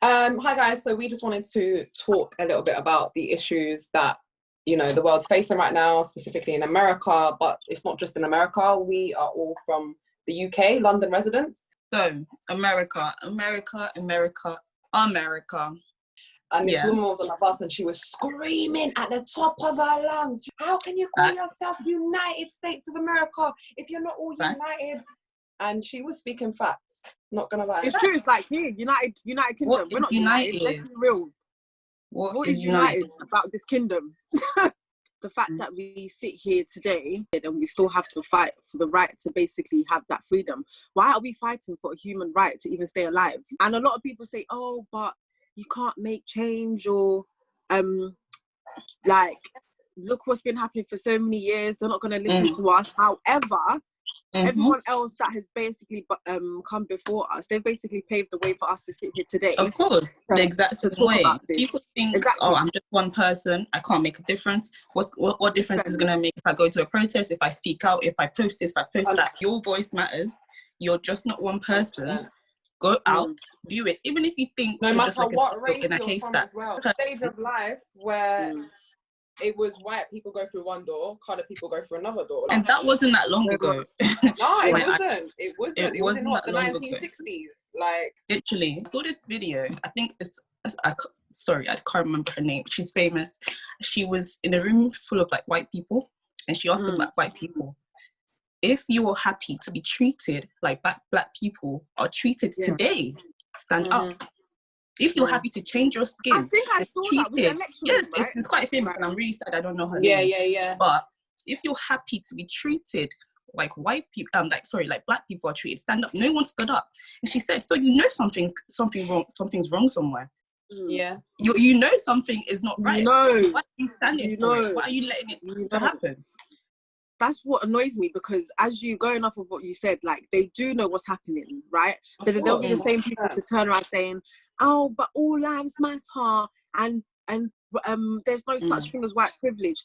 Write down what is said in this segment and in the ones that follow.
Hi guys, so we just wanted to talk a little bit about the issues that, you know, the world's facing right now, specifically in America, but it's not just in America. We are all from the UK, London residents. So, America. And this woman was on the bus and she was screaming at the top of her lungs, how can you call yourself United States of America if you're not all united? And she was speaking facts, not gonna lie. It's true, it's like here, United Kingdom. What We're not United? Let's be real. What is united about this kingdom? The fact that we sit here today and we still have to fight for the right to basically have that freedom. Why are we fighting for a human right to even stay alive? And a lot of people say, oh, but you can't make change, or like, look what's been happening for so many years. They're not going to listen to us. However, everyone else that has basically come before us, they've basically paved the way for us to sit here today. Of course, the exact same way. People think, oh, I'm just one person, I can't make a difference. What difference is going to make if I go to a protest, if I speak out, if I post this, if I post that? Your voice matters. You're just not one person. 100%. Go out, do it. Even if you think no you're matter just like what race in a you're case from that as well. A stage of life where it was white people go through one door, colored people go through another door. Like, and that wasn't that long ago. No, it wasn't. It was in that the long 1960s. Like, literally, I saw this video. I think I can't remember her name. She's famous. She was in a room full of like white people, and she asked the white people, if you are happy to be treated like black people are treated today, stand up. If you're happy to change your skin, I think I saw that with the election. Yes, right? it's quite famous, and I'm really sad I don't know her name. Yeah. But if you're happy to be treated like white people, like black people are treated, stand up. No one stood up, and she said, "So you know something's wrong somewhere. Yeah, you know something is not right. No, so why are you standing for it? Why are you letting it to happen?" That's what annoys me, because as you going off of what you said, like, they do know what's happening, right? But then they'll be the same people to turn around saying, oh, but all lives matter, and there's no such thing as white privilege.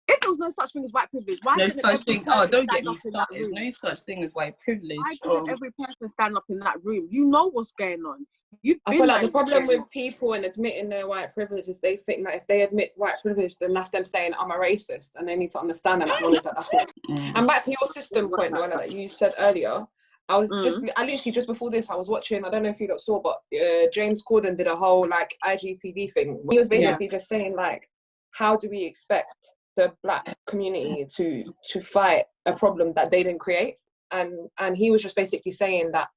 If there was no such thing as white privilege, why no couldn't such every thing? person Oh, don't get stand me up in that started. room? No such thing as white privilege. Why couldn't every person stand up in that room? You know what's going on. I feel like the problem with people and admitting their white privilege is they think that if they admit white privilege, then that's them saying I'm a racist, and they need to understand and acknowledge that that's what. And back to your system point, Noella, that you said earlier, I literally just before this, I was watching, I don't know if you lot saw, but James Corden did a whole like IGTV thing. He was basically just saying, like, how do we expect the black community to fight a problem that they didn't create? And he was just basically saying that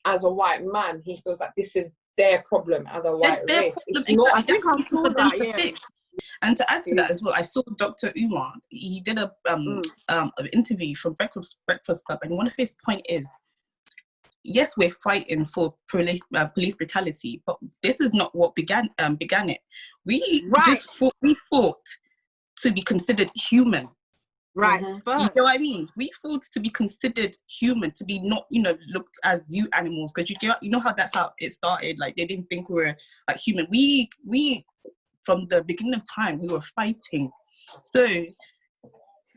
as a white man, he feels like this is their problem as a white race. It's not, I think I saw that, And to add to that as well, I saw Dr. Umar. He did an interview from Breakfast Club, and one of his point is, yes, we're fighting for police brutality, but this is not what began it. We fought to be considered human. Right. You know what I mean? We fought to be considered human, to be not, looked as zoo animals, because you know how that's how it started. Like, they didn't think we were like human. We from the beginning of time, we were fighting. So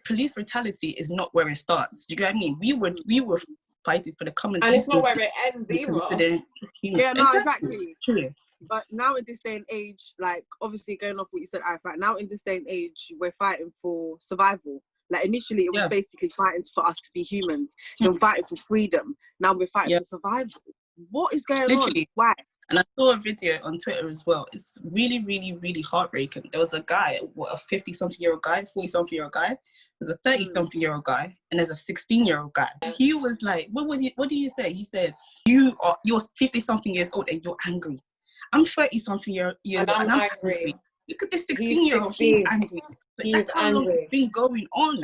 police brutality is not where it starts. Do you get what I mean? We were fighting for the common and it's not where it ends either. Yeah, no, exactly. True. But now in this day and age, like, obviously going off what you said, right now in this day and age, we're fighting for survival. Like, initially it was basically fighting for us to be humans, then fighting for freedom. Now we're fighting for survival. What is going on? Why? And I saw a video on Twitter as well. It's really, really, really heartbreaking. There was a guy, a 50-something-year-old guy, 40-something-year-old guy. There's a 30-something-year-old guy, and there's a 16-year-old guy. He was like, what did he say? He said, you're 50-something years old and you're angry. I'm 30-something years old and I'm angry. Look at this 16-year-old, he's angry. But that's how long it's been going on.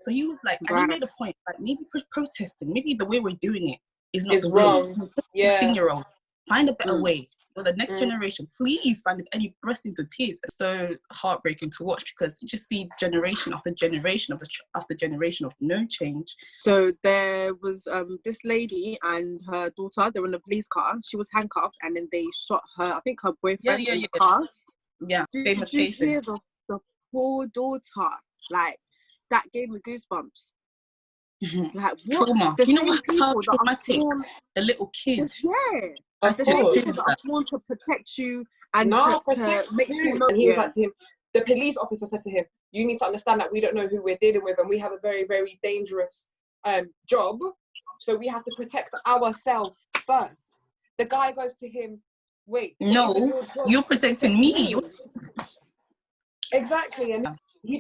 So he was like, and he made a point, like, maybe protesting, maybe the way we're doing it is not the wrong. way. 16-year-old, find a better way. For the next generation, please find it. And he burst into tears. It's so heartbreaking to watch, because you just see generation after generation after generation of no change. So there was this lady and her daughter. They were in a police car. She was handcuffed, and then they shot her. I think her boyfriend in the car. Yeah, famous cases. Did you hear the poor daughter? Like, that gave me goosebumps. Like what? Trauma. The You know same what? people How that are traumatic sworn, a little kid. yeah, Of the same course. people that are sworn to protect you and No, to protect make you. sure. And he was like to him, the police officer said to him, you need to understand that we don't know who we're dealing with and we have a very, very dangerous job. So we have to protect ourselves first. The guy goes to him, wait, No, you're protecting me. Exactly. And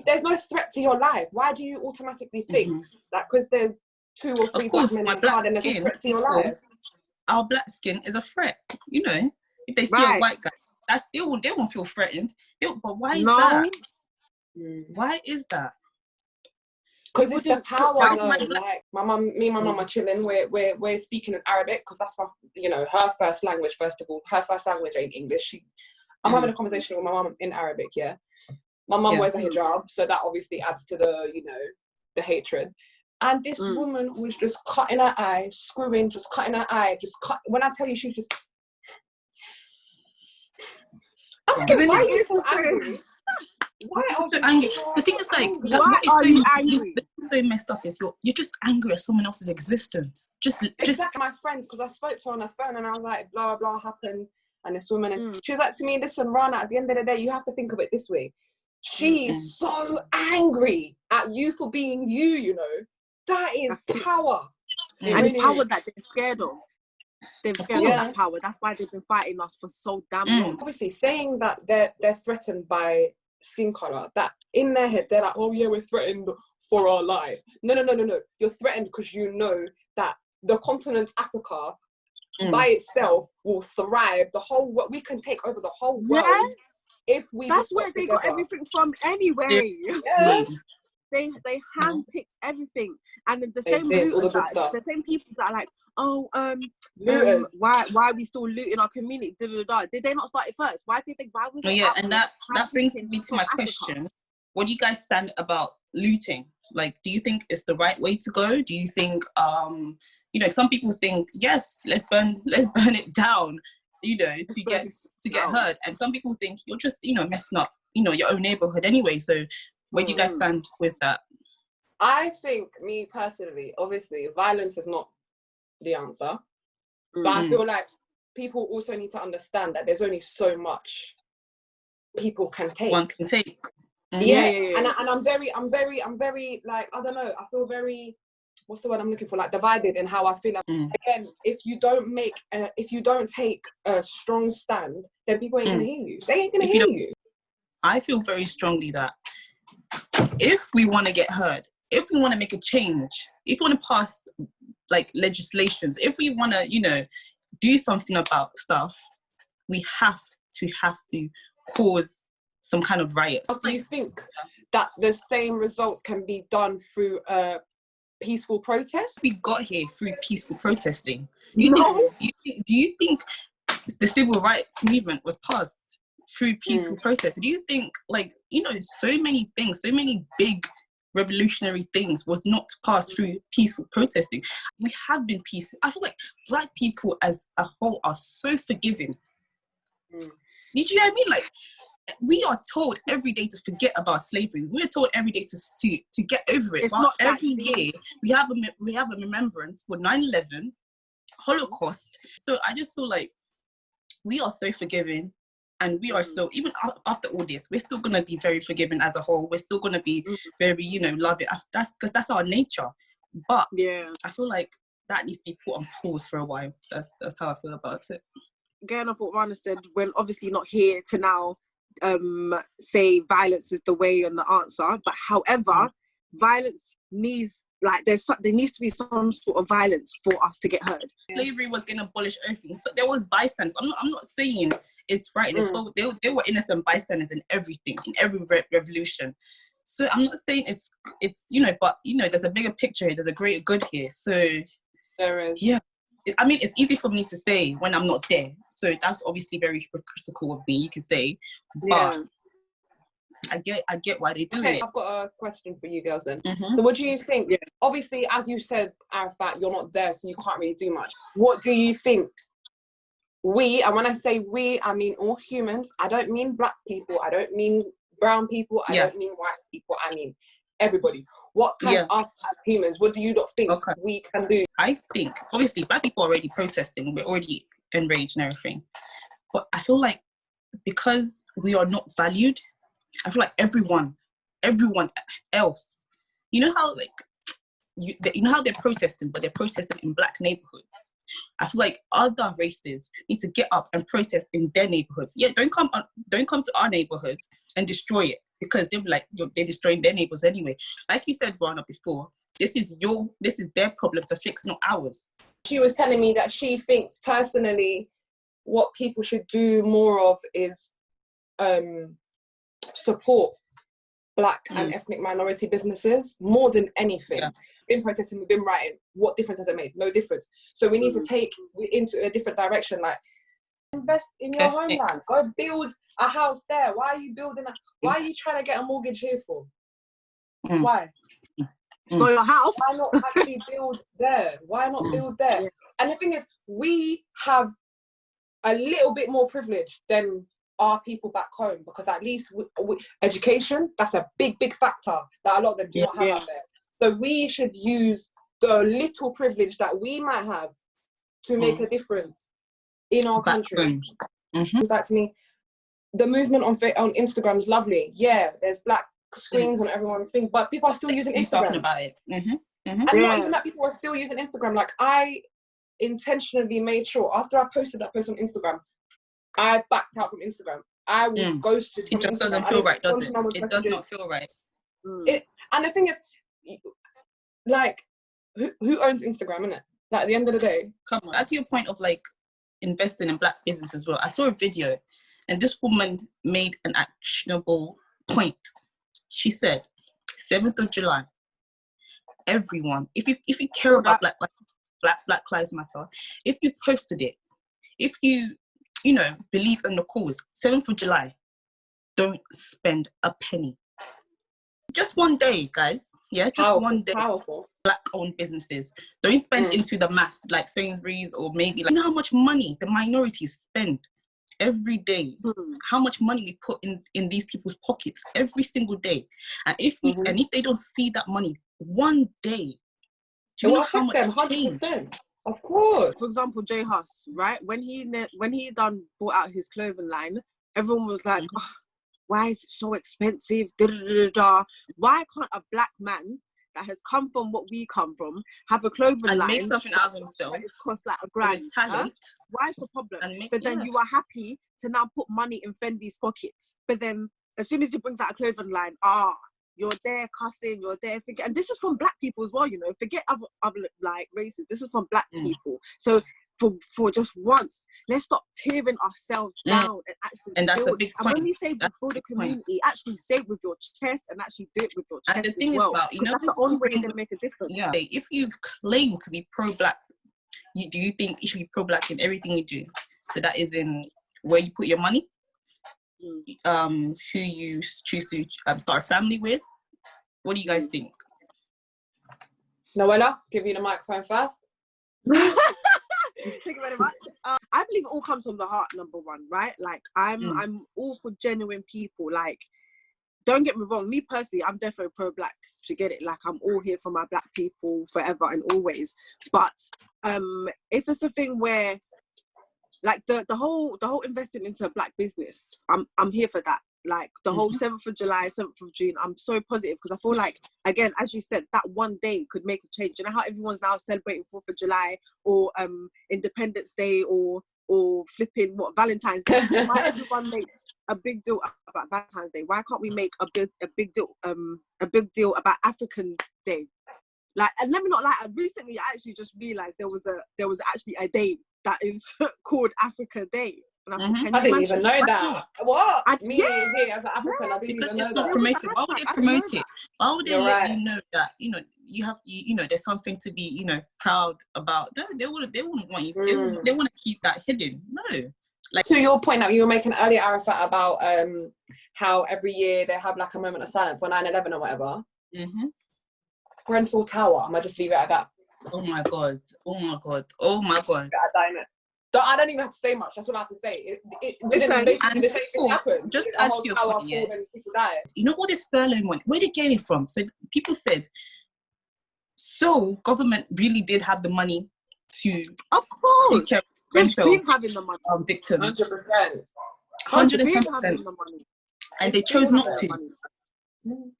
there's no threat to your life. Why do you automatically think that because there's 2 or 3 Of course, black men my in the black car, then there's a skin threat to your life? equals our black skin is a threat. You know, if they see Right. a white guy, they won't feel threatened. But why is No. that? Why is that? Because it's the power. That's Though. my Like me and my mum are chilling. We're speaking in Arabic because that's her first language. First of all, her first language ain't English. I'm having a conversation with my mum in Arabic. Yeah, my mum wears a hijab, so that obviously adds to the hatred. And this woman was just cutting her eye, screwing, just cutting her eye, just cut. When I tell you, she just. I'm thinking, why are you so angry? Why are you angry? so The thing is, like, angry? Why are you angry? So messed up is you're just angry at someone else's existence. Just My friends, because I spoke to her on the phone and I was like, blah blah blah happened, and this woman, and she was like to me, listen, Rana, at the end of the day, you have to think of it this way. She's so angry at you for being you. You know, that is power, and it's power that they're scared of. They're scared of that power. That's why they've been fighting us for so damn long. Obviously, saying that they're threatened by skin color, that in their head they're like, oh yeah, we're threatened for our life. No. You're threatened because you know that the continent Africa by itself will thrive. We can take over the whole world if we. That's where they got everything from anyway. Yeah. They handpicked everything, and the same looters, the same people that are like, why are we still looting our community? Did they not start it first? Why was it? And that brings me to my question. What do you guys stand about looting? Like, do you think it's the right way to go? Do you think some people think yes, let's burn it down, to get heard, and some people think you're just messing up your own neighborhood anyway. So where do you guys stand with that? I think, me personally, obviously violence is not the answer, but I feel like people also need to understand that there's only so much people can take. One can take. And I'm very like, I don't know, I feel very, what's the word I'm looking for, like divided in how I feel. Again, if you don't take a strong stand, then people ain't gonna hear you. They ain't gonna hear you. I feel very strongly that if we want to get heard, if we want to make a change, if we want to pass like legislations, if we want to do something about stuff, we have to cause some kind of riots. Do you think that the same results can be done through peaceful protest? We got here through peaceful protesting. Do you think the civil rights movement was passed through peaceful protest? Do you think so many things, so many big revolutionary things was not passed through peaceful protesting? We have been peaceful. I feel like black people as a whole are so forgiving. Did you know what I mean? Like, we are told every day to forget about slavery. We're told every day to get over it. But every year we have a remembrance for 9/11, Holocaust. So I just feel like we are so forgiving, and we are still, even after all this, we're still gonna be very forgiving as a whole. We're still gonna be very, loving. That's because that's our nature. But I feel like that needs to be put on pause for a while. That's how I feel about it. Going off what Rana said, we're obviously not here to now say violence is the way and the answer, but however, violence needs, like, there needs to be some sort of violence for us to get heard. Slavery was going to abolish everything. So there was bystanders. I'm not saying it's right. They were innocent bystanders in everything, in every revolution. So I'm not saying it's but there's a bigger picture here. There's a greater good here. So there is. Yeah. I mean, it's easy for me to say when I'm not there. So that's obviously very hypocritical of me, you could say. But I get why they do it. I've got a question for you girls then. So what do you think? Yeah. Obviously, as you said, Arafat, you're not there, so you can't really do much. What do you think and when I say we, I mean all humans. I don't mean black people. I don't mean brown people. I don't mean white people. I mean everybody. What can us as humans, what do you not think we can do? I think, obviously, black people are already protesting. We're already enraged and everything. But I feel like because we are not valued, I feel like everyone else, you know how like, you know how they're protesting, but they're protesting in black neighborhoods. I feel like other races need to get up and protest in their neighborhoods. Yeah, don't come to our neighborhoods and destroy it, because they'll be like, they're destroying their neighbors anyway. Like you said, Rana, before, this is their problem to fix, not ours. She was telling me that she thinks personally what people should do more of is support black and ethnic minority businesses more than anything. Been protesting, we've been writing, what difference has it made? No difference. So we need to take into a different direction, like invest in your homeland, go build a house there. Why are you building why are you trying to get a mortgage here for? Why? It's not your house. Why not actually build there? Why not build there? And the thing is, we have a little bit more privilege than our people back home, because at least education, that's a big factor that a lot of them do not have out there. So we should use the little privilege that we might have to make a difference in our country. Like, to me, the movement on Instagram is lovely. Yeah, there's black screens on everyone's thing, but people are still using Instagram. Talking about it. And not even that people are still using Instagram. Like, I intentionally made sure after I posted that post on Instagram, I backed out from Instagram. I was ghosted from It just Instagram. doesn't feel right, does it? It does not feel right. And the thing is, like, who owns Instagram, innit? Like, at the end of the day. Come on, back to your point of like investing in black business as well. I saw a video and this woman made an actionable point. She said, 7th of July, everyone, if you care about Black Lives Matter, if you posted it, if you believe in the cause, 7th of July, don't spend a penny. Just one day, guys. Yeah, just powerful, one day. Powerful. Black-owned businesses. Don't spend into the mass, like Sainsbury's or maybe like, you know how much money the minorities spend every day, how much money we put in these people's pockets every single day, and if they don't see that money one day, do you know how much it's changed? 100%. Of course. For example, Jay Huss, right? When he bought out his clothing line, everyone was like, oh, why is it so expensive? Why can't a black man that has come from what we come from have a clothing line and make something out of himself? It costs like $1,000. Talent. Why is the problem? Then you are happy to now put money in Fendi's pockets. But then as soon as he brings out a clothing line, you're there cussing, you're there thinking, and this is from black people as well, forget other like races. This is from black people. So for just once, let's stop tearing ourselves down and actually that's build. a big point. And when you say build a community, actually say it with your chest and actually do it with your chest. And the thing as well, is about, that's the only way you're gonna make a difference. Yeah. If you claim to be pro-black, do you think you should be pro-black in everything you do? So that is in where you put your money, who you choose to start a family with. What do you guys think? Noella, give you the microphone first. Thank you very much. I believe it all comes from the heart, number one, right? Like, I'm all for genuine people. Like, don't get me wrong, me personally, I'm definitely pro-black. You get it? Like, I'm all here for my black people forever and always. But if it's a thing where, like, the whole investing into a black business, I'm here for that. Like, the whole 7th of July, 7th of June, I'm so positive because I feel like, again, as you said, that one day could make a change. You know how everyone's now celebrating 4th of July or Independence Day or flipping Valentine's Day? Why everyone makes a big deal about Valentine's Day? Why can't we make a big deal about African Day? Like, and let me not lie, recently I actually just realized there was actually a day that is called Africa Day. And I didn't even know that. What? Here as an African, I didn't even know that. Promoted. Why would they promote it? Why would they let you know that you have there's something to be proud about? No, they wouldn't want you. They want to keep that hidden. No. Like, to your point that you were making earlier, Arafat, about how every year they have like a moment of silence for 9/11 or whatever. Grenfell Tower. I might just leave it at that. Oh my god. Oh my god. Oh my god. Damn it. I don't even have to say much. That's what I have to say. It didn't basically the same thing happened. Just to add to your point, yeah. People died. You know all this furlough money, where did they get it from? So people said, so government really did have the money to, of course, take care of rental having the money. Victims. 100%. 110%. And they chose not to.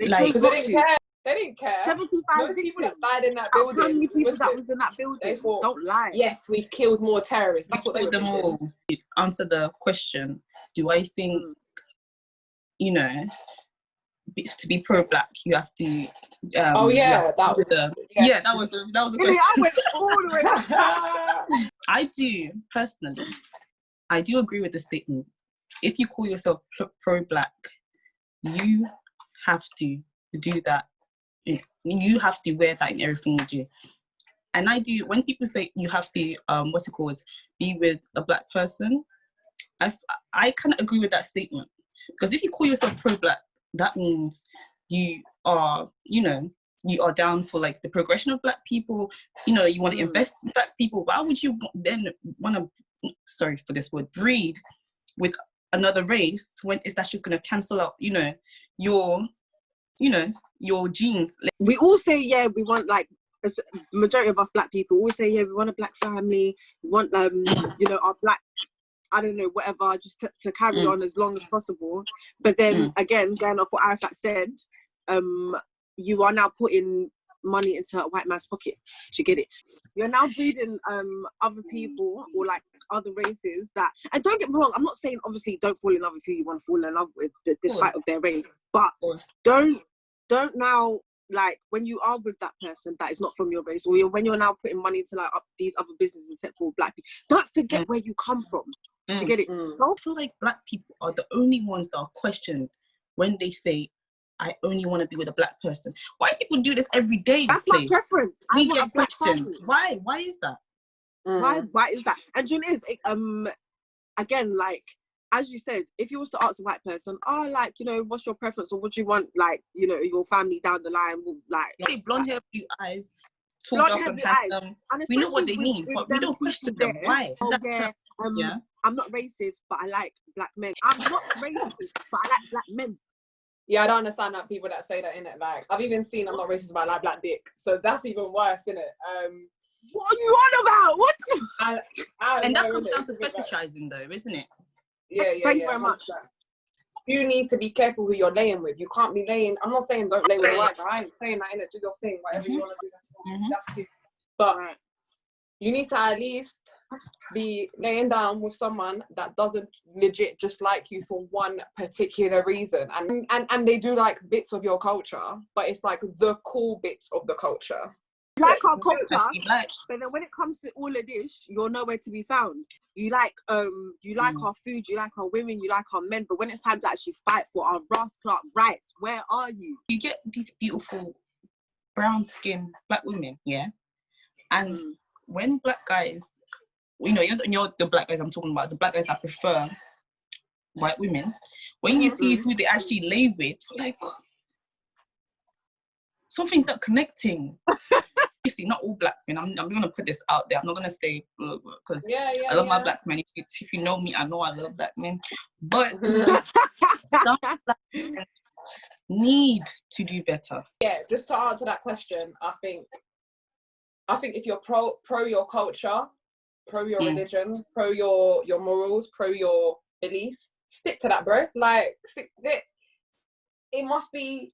Like, because they didn't care. They didn't care. 75 Most people that died in that building. How many people that was in that building? They thought, don't lie. Yes, we've killed more terrorists. That's what they were them all. Answer the question. Do I think, you know, to be pro-black, you have to? That was the question. I went all the way. I do personally. I do agree with the statement. If you call yourself pro-black, you have to do that. You have to wear that in everything you do. And I do, when people say you have to, be with a black person, I kind of agree with that statement. Because if you call yourself pro-black, that means you are, you are down for like the progression of black people, you want to invest in black people. Why would you then want to, sorry for this word, breed with another race when that's just going to cancel out, your genes? We all say, yeah, we want, like, majority of us black people always say, yeah, we want a black family, we want, our black, I don't know, whatever, just to carry on as long as possible. But then again, going off what Arafat said, you are now putting money into a white man's pocket to get it. You're now breeding other people or like other races that, and don't get me wrong, I'm not saying obviously don't fall in love with who you want to fall in love with despite of their race, but don't now, like, when you are with that person that is not from your race, or when you're now putting money into like up these other businesses except for black people, don't forget where you come from. To get it. So I feel like black people are the only ones that are questioned when they say, I only want to be with a black person. White people do this every day. That's my preference. We get questioned. Why? Why is that? Why is that? And you know, is again, like, as you said, if you was to ask a white person, what's your preference, or what do you want, like, your family down the line will like. Blonde hair, blue eyes, tall, dark, and handsome. We know what they mean, but we don't question them. Why? I'm not racist, but I like black men. I'm not racist, but I like black men. Yeah, I don't understand that people that say that, innit? Like, I've even seen I'm not racist, but I like black dick. So that's even worse, innit? What are you on about? What? And that comes down to fetishizing, though, isn't it? Yeah. Thank you very much. You need to be careful who you're laying with. You can't be laying. I'm not saying don't lay with a white guy. I ain't saying that, innit? Do your thing, whatever you want to do. That's you. But you need to at least be laying down with someone that doesn't legit just like you for one particular reason, and they do like bits of your culture, but it's like the cool bits of the culture. Like our culture, but then when it comes to all of this, you're nowhere to be found. You like our food, you like our women, you like our men, but when it's time to actually fight for our Ross Clark rights, where are you? You get these beautiful brown skinned black women, yeah, and when black guys, you're the black guys I'm talking about, the black guys that prefer white women, when you see who they actually lay with, like, something's not connecting. Obviously, not all black men. I'm going to put this out there. I'm not going to say, because I love my black men. If you know me, I know I love black men. But some black men need to do better. Yeah, just to answer that question, I think if you're pro your culture, pro your religion, pro your morals, pro your beliefs, stick to that, bro. Like, it must be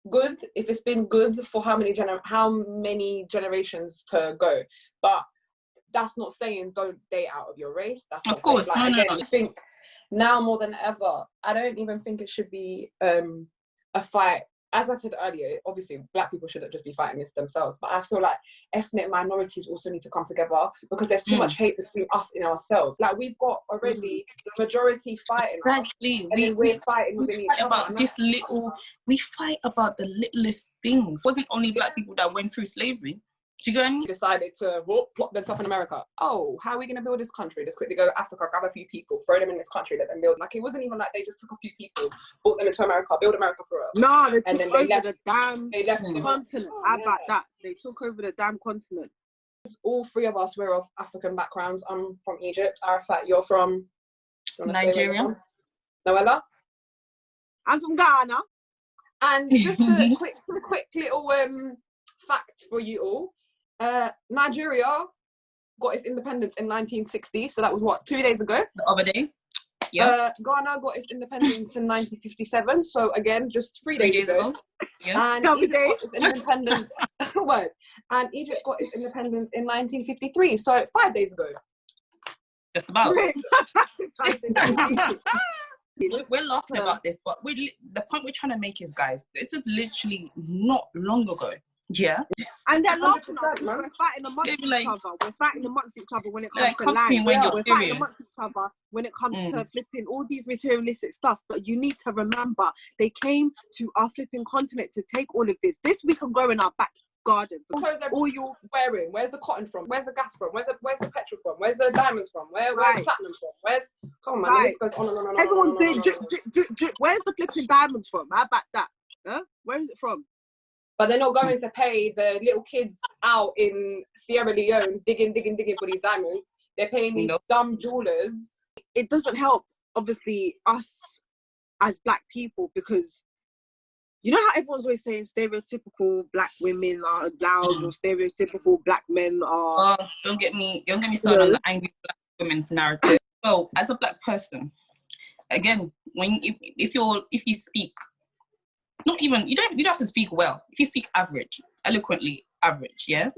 good if it's been good for how many generations to go. But that's not saying don't date out of your race. That's not, of course, saying, like, again, I think now more than ever, I don't even think it should be a fight. As I said earlier, obviously black people shouldn't just be fighting this themselves, but I feel like ethnic minorities also need to come together, because there's too much hate between us in ourselves. Like, we've got already the majority fighting exactly. We're fighting within each other. We fight about the littlest things. It wasn't only black people that went through slavery. Do you get what I mean? Decided to plot themselves in America. Oh, how are we going to build this country? Just quickly go to Africa, grab a few people, throw them in this country, let them build. Like, it wasn't even like they just took a few people, brought them into America, build America for us. No, they took over the damn continent. How about that? They took over the damn continent. All three of us were of African backgrounds. I'm from Egypt. Arafat, you're from Nigeria. Noella? I'm from Ghana. And just a quick little fact for you all. Nigeria got its independence in 1960, so that was what, 2 days ago? The other day. Yeah. Ghana got its independence in 1957, so again, just 3 days ago. Yeah. And Egypt got its independence. Word. And Egypt got its independence in 1953, so 5 days ago. Just about. We're laughing about this, but the point we're trying to make is, guys, this is literally not long ago. Yeah. And they're laughing at us. We're fighting amongst each other. We're fighting amongst each other when it comes to life. We're fighting amongst each other when it comes to flipping all these materialistic stuff. But you need to remember, they came to our flipping continent to take all of this. This we can grow in our back garden. Clothes all you're wearing, where's the cotton from? Where's the gas from? Where's the petrol from? Where's the diamonds from? Where's platinum from? Come on, man, the list goes on and on and on. Everyone's doing drip. Where's the flipping diamonds from? How about that? Huh? Where is it from? But they're not going to pay the little kids out in Sierra Leone digging for these diamonds. They're paying these dumb jewelers. It doesn't help, obviously, us as black people, because you know how everyone's always saying stereotypical black women are loud or stereotypical black men are. Don't get me started on the angry black women narrative. Well, as a black person, again, if you speak, not even you don't have to speak well. If you speak eloquently average, yeah,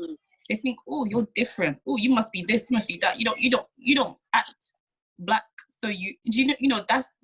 they think, oh, you're different. Oh, you must be this, you must be that. You don't act black, so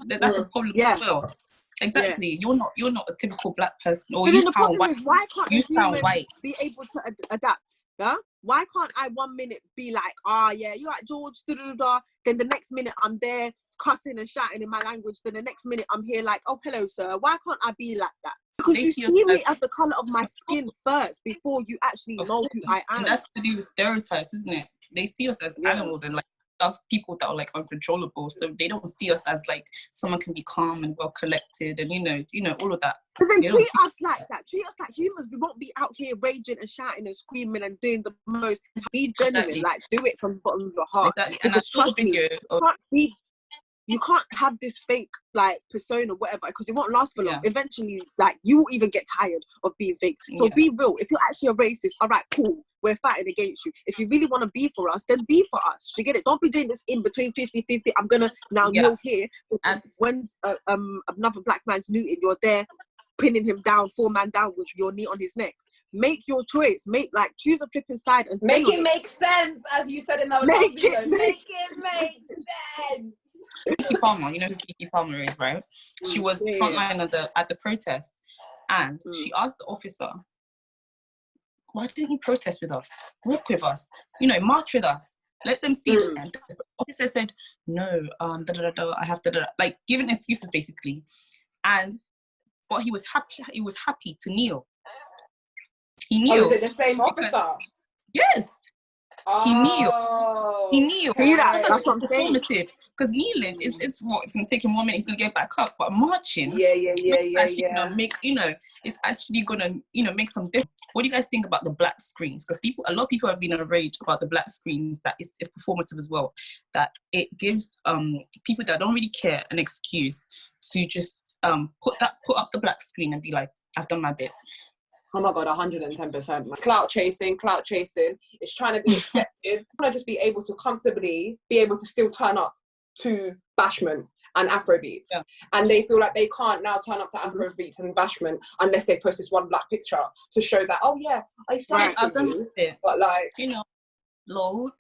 that's a problem as well. Exactly. Yeah. You're not a typical black person, or you sound white. Why can't humans be able to adapt? Yeah? Why can't I 1 minute be like, you're at George, da-da-da-da. Then the next minute I'm there cussing and shouting in my language. Then the next minute I'm here like, oh, hello, sir. Why can't I be like that? Because you see me as the colour of my skin first before you actually know who I am. And that's to do with stereotypes, isn't it? They see us as animals and like stuff, people that are like uncontrollable, so they don't see us as like someone can be calm and well collected and you know all of that. But then treat us like that. Treat us like humans. We won't be out here raging and shouting and screaming and doing the most. Be genuine, like do it from the bottom of your heart. Exactly. Because trust me, you can't have this fake like persona, whatever, because it won't last for long. Eventually, like you will even get tired of being fake. So be real. If you're actually a racist, all right, cool. We're fighting against you. If you really want to be for us, then be for us. You get it? Don't be doing this in between 50-50. I'm gonna now kneel here. And when's another black man's looting, you're there pinning him down, 4-man down with your knee on his neck. Make your choice. Choose a flipping side and make it make sense, as you said in our last video. Make it make sense. Kiki Palmer, you know who Kiki Palmer is, right? She was frontline at the protest, and she asked the officer, why didn't you protest with us? Work with us, march with us. Let them see. And the officer said, no, I have to, like giving excuses basically. But he was happy to kneel. He kneeled. Oh, is it the same officer? Yes. He kneeled. That's what I'm saying. Because kneeling is it's gonna take him 1 minute, he's gonna get back up. But marching, gonna make, it's actually gonna, make some difference. What do you guys think about the black screens? Because a lot of people have been enraged about the black screens, that it's performative as well. That it gives people that don't really care an excuse to just put up the black screen and be like, I've done my bit. Oh my God, 110%. Clout chasing. It's trying to be accepted. I want to just be able to comfortably be able to still turn up to bashment and Afrobeats. Yeah. And they feel like they can't now turn up to Afrobeats and bashment unless they post this one black picture to show that, oh yeah, I started I've done it. But like, lol.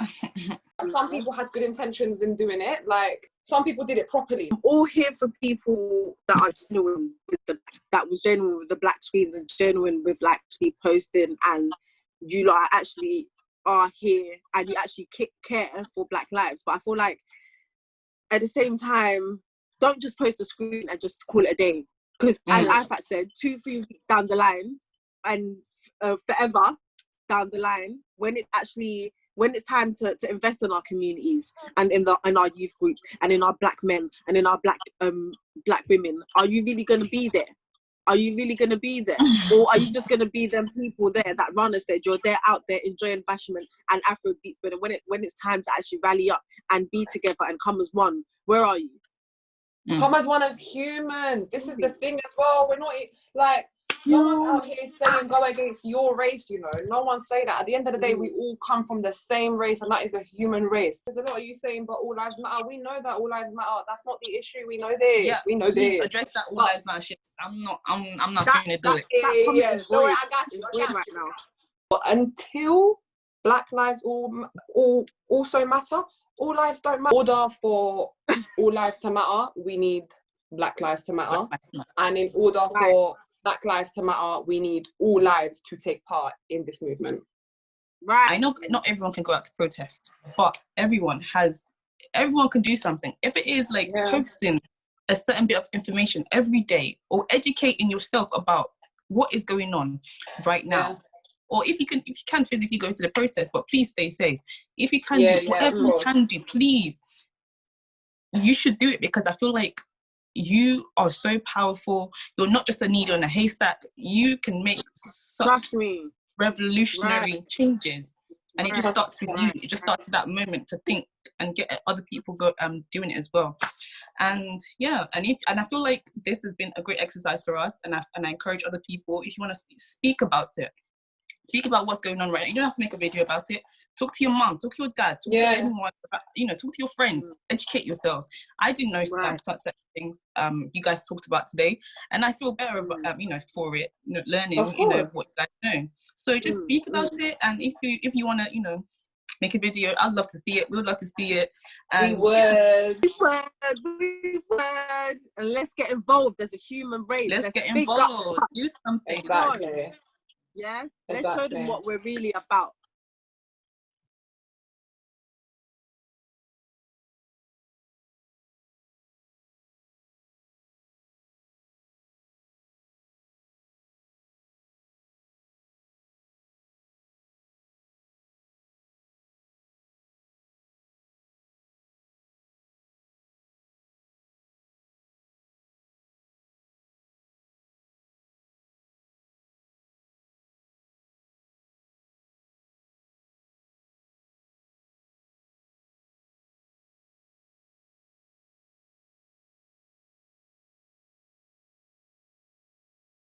Some people had good intentions in doing it. Like, some people did it properly. I'm all here for people that are genuine that was genuine with the black screens and genuine with like actually posting, and you like actually are here and you actually care for black lives. But I feel like at the same time, don't just post a screen and just call it a day. Because as Ifat said, 2-3 weeks down the line and forever down the line, when it's time to invest in our communities and in our youth groups and in our black men and in our black women, are you really going to be there? Are you really going to be there? Or are you just going to be them people there that Rana said, you're there out there enjoying bashment and Afro beats, but when it's time to actually rally up and be together and come as one, where are you? Come as one as humans. This is the thing as well. We're not like, no one's out here saying go against your race, you know. No one's saying that. At the end of the day, we all come from the same race, and that is a human race. There's a lot of you saying, but all lives matter. We know that all lives matter. That's not the issue. We know this. Yeah, we know this. Address that all lives matter shit. I'm not going to do it. That comment is void. I got you. Right now. But until Black lives all also matter, all lives don't matter. In order for all lives to matter, we need Black lives to matter. And in order for Black lives to matter, we need all lives to take part in this movement. Right. I know not everyone can go out to protest, but everyone can do something. If it is like posting a certain bit of information every day, or educating yourself about what is going on right now. Or if you can physically go to the protest, but please stay safe. If you can do whatever you can do, please, you should do it, because I feel like you are so powerful. You're not just a needle in a haystack. You can make such revolutionary changes, and it just starts with you. It just starts at that moment to think and get other people doing it as well. And and I feel like this has been a great exercise for us, and I encourage other people, if you want to speak about it. Speak about what's going on right now. You don't have to make a video about it. Talk to your mom, talk to your dad, talk to anyone, talk to your friends, educate yourselves. I do know such things you guys talked about today, and I feel better about, for it, learning, what you guys know. So just speak about it, and if you want to, make a video, I'd love to see it. We would love to see it. And we would. And let's get involved as a human race. Let's get involved. Do something. Exactly. Yeah, let's show them what we're really about.